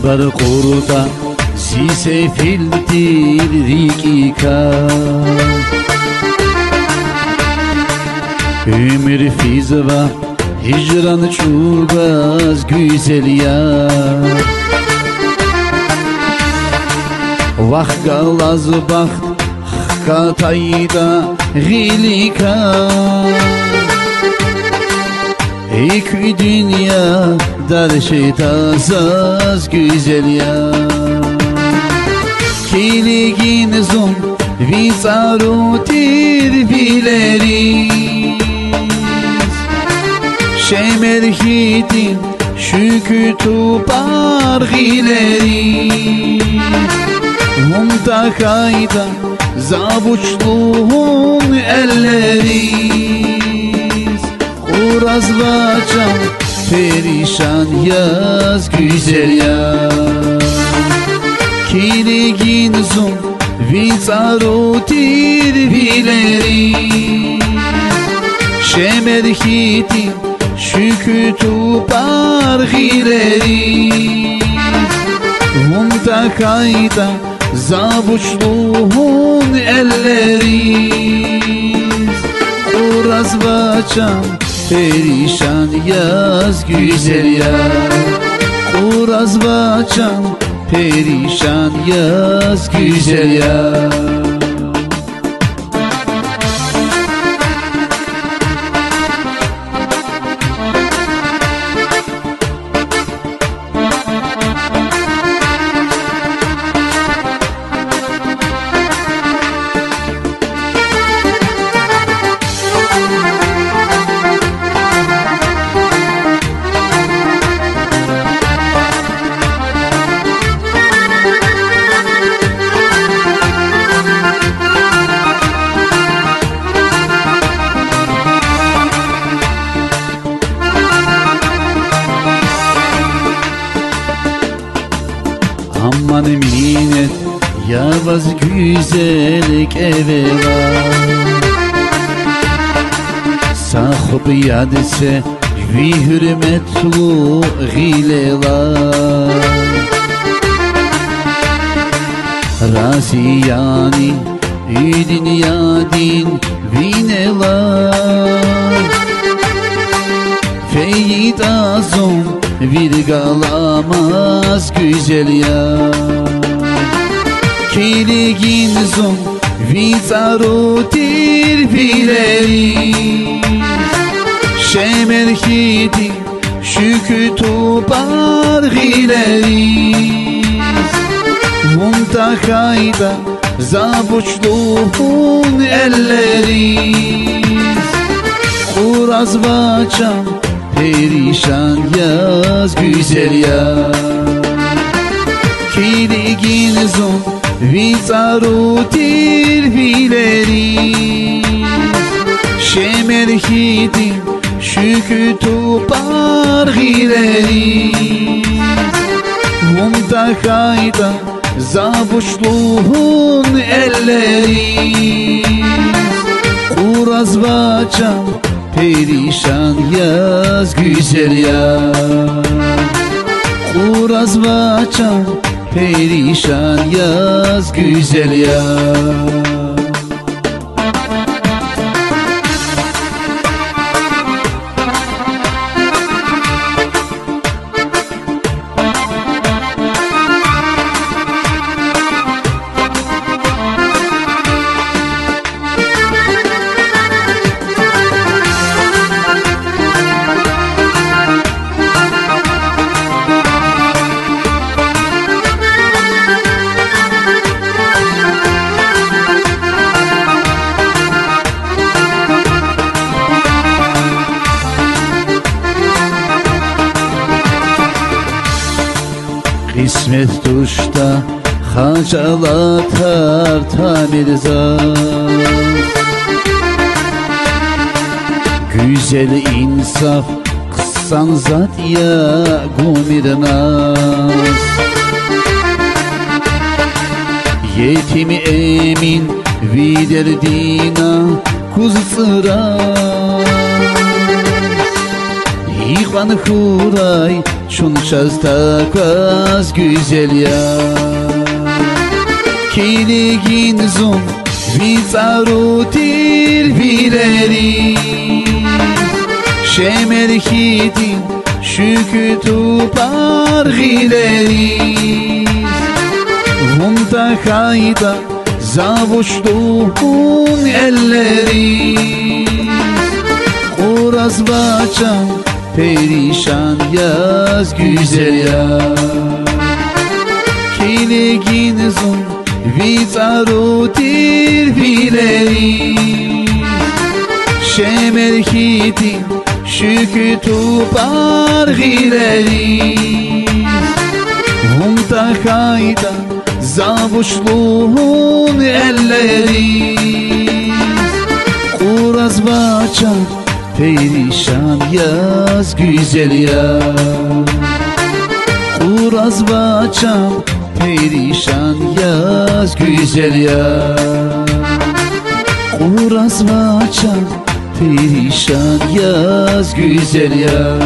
خبر قرطة سيسي في الدير ريكيكا Ömür fizva hicran çubaz güzel yar Vah galaz baxt katayda gilika İki dünya darşı tasaz güzel ya Kiligin zon vizarutir bileriz Şemerhitin şükü tupar gileriz Mumtakayda zabuçluğun elleriz Uraz vacan perişan yaz güzel ya Kiligin zon vizarutir bileriz Şemerhitin şükü tupar gileriz Mumtakayda zabuçluğun elleriz Uraz vacan perişan yaz güzel ya Uraz vacan perişan yaz güzel ya Aman minnet yavaz güzellik eve var Sahib yadse vi hürmetlu gilelar Razi yani idin yadin vinelar Feyyid azon virgalamaz güzel ya Kiligin zon vizarutir bileriz Şemerhitin şükü tupar gileriz Mumtakayda zabuçluğun elleriz Uraz vacan perişan yaz güzel ya Kiligin zon vizarutir bileriz Şemerhitin şükü tupar gileriz Mumtakayda zabuçluğun elleriz Uraz vacan perişan yaz güzel ya Uraz vacan perişan yaz güzel ya İsmet tuşta hacalatar tamirzat. Güzel insaf kıssan zat ya gumirnaz. Yetimi emin viderdina kuz sıraz. İhvan huray çun çastakaz güzel ya. Kiligin zon vizarutir vileri. Şemerhitin şükütü pargileri. Vunta kayda zavuştuğun elleri. Uraz bacan perişan yaz güzel ya. Kiligin zon vizarutir vileri. Şemerhitin şükütü pargileri. Vunta kayda zavuşluğun elleri. Uraz bacan perişan yaz güzel ya. Uraz bacan perişan yaz güzel ya. Uraz bacan perişan yaz güzel ya.